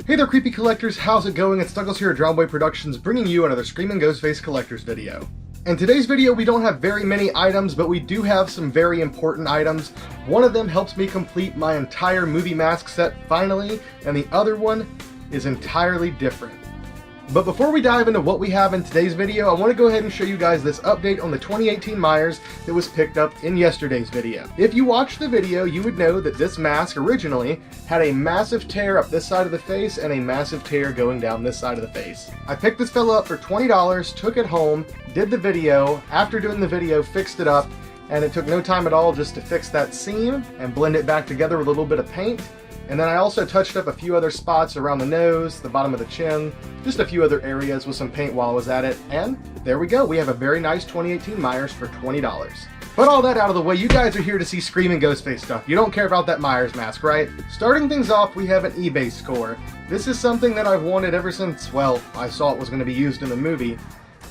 Hey there creepy collectors, how's it going? It's Douglas here at Drownboy Productions bringing you another Screaming Ghostface Collectors video. In today's video we don't have very many items, but we do have some very important items. One of them helps me complete my entire movie mask set finally, and the other one is entirely different. But before we dive into what we have in today's video, I want to go ahead and show you guys this update on the 2018 Myers that was picked up in yesterday's video. If you watched the video, you would know that this mask originally had a massive tear up this side of the face and a massive tear going down this side of the face. I picked this fella up for $20, took it home, did the video, after doing the video fixed it up, and it took no time at all just to fix that seam and blend it back together with a little bit of paint. And then I also touched up a few other spots around the nose, the bottom of the chin, just a few other areas with some paint while I was at it, and there we go. We have a very nice 2018 Myers for $20. But all that out of the way, you guys are here to see Screaming Ghostface stuff. You don't care about that Myers mask, right? Starting things off, we have an eBay score. This is something that I've wanted ever since, well, I saw it was going to be used in the movie.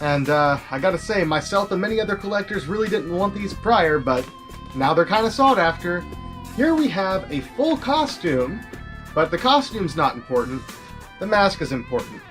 And I gotta say, myself and many other collectors really didn't want these prior, but now they're kind of sought after. Here we have a full costume, but the costume's not important. The mask is important.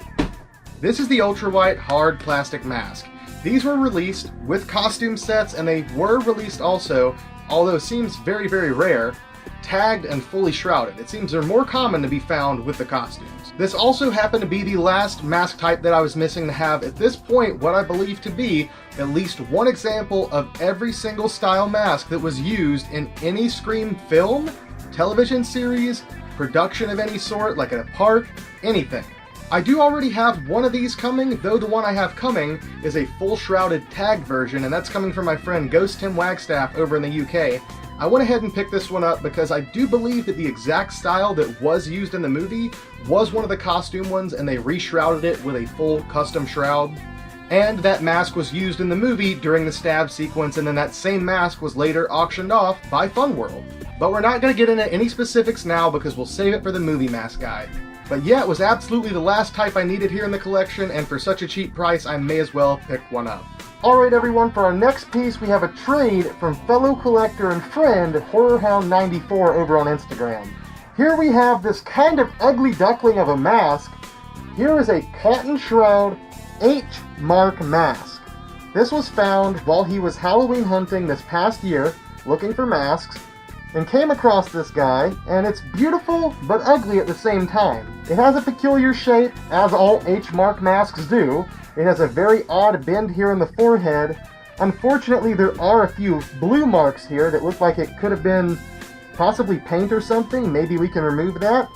This is the ultra-white hard plastic mask. These were released with costume sets, and they were released also, although it seems very, very rare, tagged and fully shrouded. It seems they're more common to be found with the costumes. This also happened to be the last mask type that I was missing to have at this point what I believe to be at least one example of every single style mask that was used in any Scream film, television series, production of any sort, like at a park, anything. I do already have one of these coming, though the one I have coming is a full shrouded tagged version, and that's coming from my friend Ghost Tim Wagstaff over in the UK. I went ahead and picked this one up because I do believe that the exact style that was used in the movie was one of the costume ones, and they re-shrouded it with a full custom shroud. And that mask was used in the movie during the stab sequence, and then that same mask was later auctioned off by Funworld. But we're not going to get into any specifics now because we'll save it for the movie mask guide. But yeah, it was absolutely the last type I needed here in the collection, and for such a cheap price, I may as well pick one up. Alright everyone, for our next piece we have a trade from fellow collector and friend HorrorHound94 over on Instagram. Here we have this kind of ugly duckling of a mask. Here is a cotton shroud H-mark mask. This was found while he was Halloween hunting this past year, looking for masks, and came across this guy, and it's beautiful but ugly at the same time. It has a peculiar shape, as all H-mark masks do. It has a very odd bend here in the forehead. Unfortunately, there are a few blue marks here that look like it could have been possibly paint or something. Maybe we can remove that.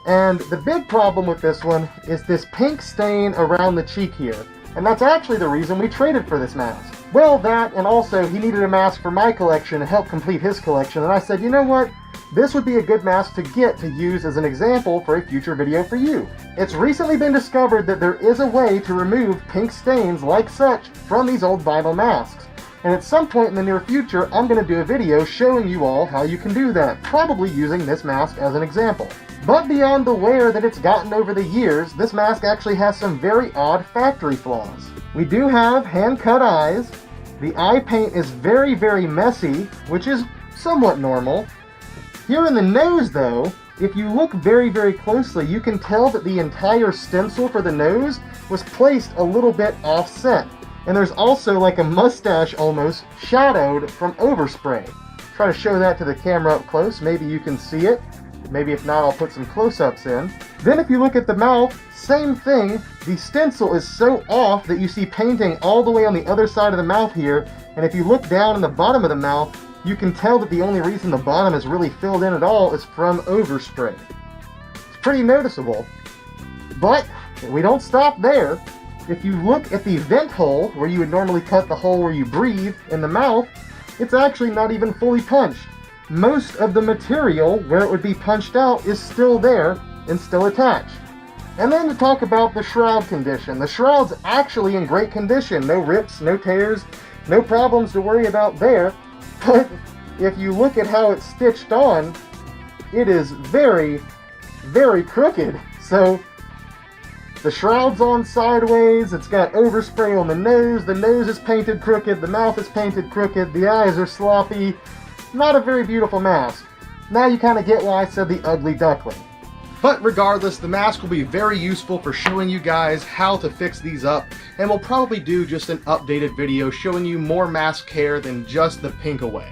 And the big problem with this one is this pink stain around the cheek here. And that's actually the reason we traded for this mask. Well, that, and also he needed a mask for my collection to help complete his collection, and I said, you know what? This would be a good mask to get to use as an example for a future video for you. It's recently been discovered that there is a way to remove pink stains like such from these old vinyl masks. And at some point in the near future, I'm going to do a video showing you all how you can do that, probably using this mask as an example. But beyond the wear that it's gotten over the years, this mask actually has some very odd factory flaws. We do have hand-cut eyes. The eye paint is very, very messy, which is somewhat normal. Here in the nose, though, if you look very, very closely, you can tell that the entire stencil for the nose was placed a little bit offset. And there's also like a mustache almost shadowed from overspray. Try to show that to the camera up close, maybe you can see it. Maybe if not, I'll put some close-ups in. Then if you look at the mouth, same thing. The stencil is so off that you see painting all the way on the other side of the mouth here. And if you look down in the bottom of the mouth, you can tell that the only reason the bottom is really filled in at all is from overspray. It's pretty noticeable. But we don't stop there. If you look at the vent hole, where you would normally cut the hole where you breathe in the mouth, it's actually not even fully punched. Most of the material where it would be punched out is still there and still attached. And then to talk about the shroud condition. The shroud's actually in great condition. No rips, no tears, no problems to worry about there. But if you look at how it's stitched on, it is very, very crooked. So the shroud's on sideways, it's got overspray on the nose is painted crooked, the mouth is painted crooked, the eyes are sloppy. Not a very beautiful mask. Now you kind of get why I said the ugly duckling. But regardless, the mask will be very useful for showing you guys how to fix these up, and we'll probably do just an updated video showing you more mask care than just the pink away.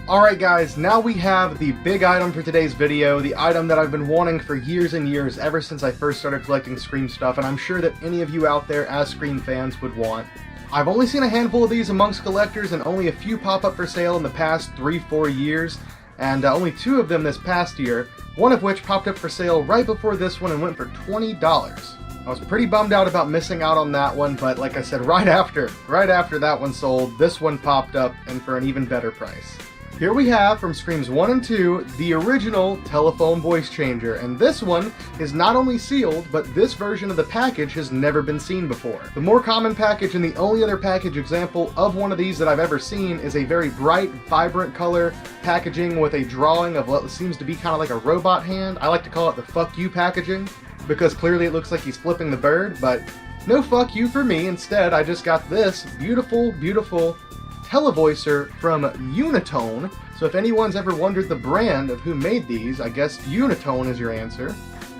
Alright guys, now we have the big item for today's video, the item that I've been wanting for years and years, ever since I first started collecting Scream stuff, and I'm sure that any of you out there as Scream fans would want. I've only seen a handful of these amongst collectors and only a few pop up for sale in the past 3-4 years, and only 2 of them this past year, one of which popped up for sale right before this one and went for $20. I was pretty bummed out about missing out on that one, but like I said, right after that one sold, this one popped up and for an even better price. Here we have, from Screams 1 and 2, the original telephone voice changer, and this one is not only sealed, but this version of the package has never been seen before. The more common package and the only other package example of one of these that I've ever seen is a very bright, vibrant color packaging with a drawing of what seems to be kind of like a robot hand. I like to call it the fuck you packaging, because clearly it looks like he's flipping the bird, but no fuck you for me. Instead, I just got this beautiful, beautiful televoicer from Unitone. So if anyone's ever wondered the brand of who made these, I guess Unitone is your answer.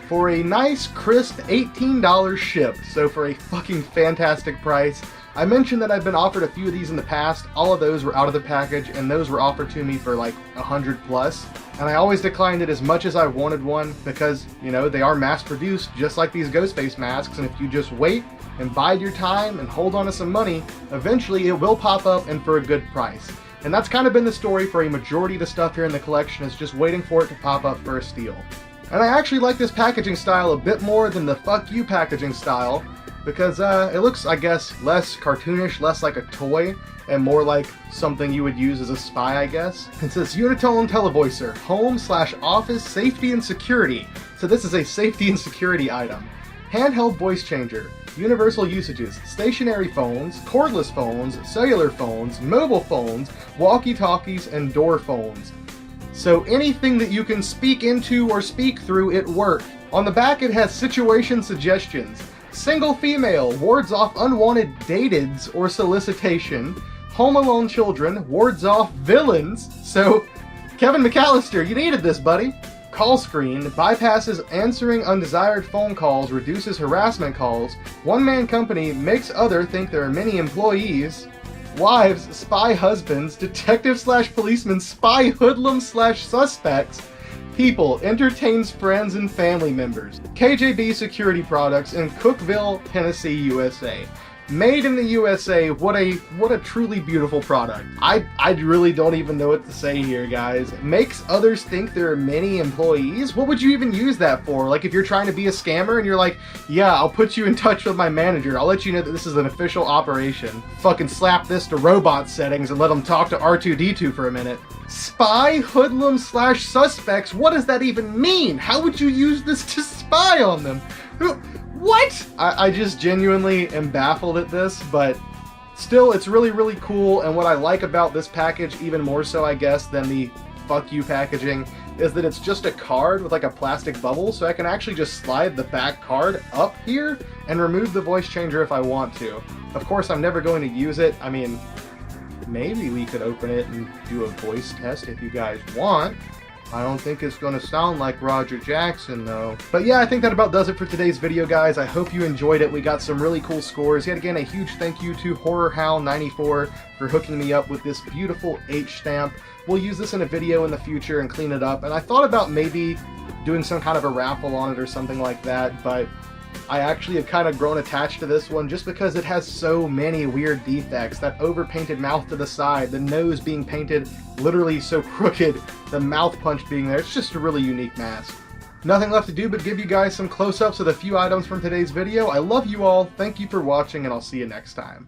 For a nice, crisp $18 shipped, so for a fucking fantastic price. I mentioned that I've been offered a few of these in the past. All of those were out of the package, and those were offered to me for like 100 plus. And I always declined it as much as I wanted one because, you know, they are mass produced just like these Ghostface masks, and if you just wait and bide your time and hold on to some money, eventually it will pop up and for a good price. And that's kind of been the story for a majority of the stuff here in the collection, is just waiting for it to pop up for a steal. And I actually like this packaging style a bit more than the fuck you packaging style, because it looks, I guess, less cartoonish, less like a toy, and more like something you would use as a spy, I guess. It says Unitone Televoicer, Home/Office Safety and Security. So this is a safety and security item. Handheld voice changer. Universal usages: stationary phones, cordless phones, cellular phones, mobile phones, walkie-talkies, and door phones. So anything that you can speak into or speak through, it works. On the back it has situation suggestions. Single female wards off unwanted dateds or solicitation. Home alone children wards off villains. So Kevin McAllister, you needed this, buddy. Call screen bypasses answering undesired phone calls, reduces harassment calls. One-man company makes other think there are many employees. Wives spy husbands. Detective/policeman spy hoodlums/suspects. People entertains friends and family members. KJB Security Products in Cookeville, Tennessee, USA. Made in the USA. What a truly beautiful product. I really don't even know what to say here, guys. Makes others think there are many employees? What would you even use that for? Like if you're trying to be a scammer and you're like, yeah, I'll put you in touch with my manager. I'll let you know that this is an official operation. Fucking slap this to robot settings and let them talk to R2-D2 for a minute. Spy hoodlums/suspects? What does that even mean? How would you use this to spy on them? What? I just genuinely am baffled at this, but still, it's really, really cool. And what I like about this package, even more so, I guess, than the fuck you packaging, is that it's just a card with like a plastic bubble, so I can actually just slide the back card up here and remove the voice changer if I want to. Of course, I'm never going to use it. I mean, maybe we could open it and do a voice test if you guys want. I don't think it's going to sound like Roger Jackson, though. But yeah, I think that about does it for today's video, guys. I hope you enjoyed it. We got some really cool scores. Yet again, a huge thank you to HorrorHowl94 for hooking me up with this beautiful H stamp. We'll use this in a video in the future and clean it up. And I thought about maybe doing some kind of a raffle on it or something like that, but I actually have kind of grown attached to this one just because it has so many weird defects. That overpainted mouth to the side, the nose being painted literally so crooked, the mouth punch being there. It's just a really unique mask. Nothing left to do but give you guys some close-ups of a few items from today's video. I love you all, thank you for watching, and I'll see you next time.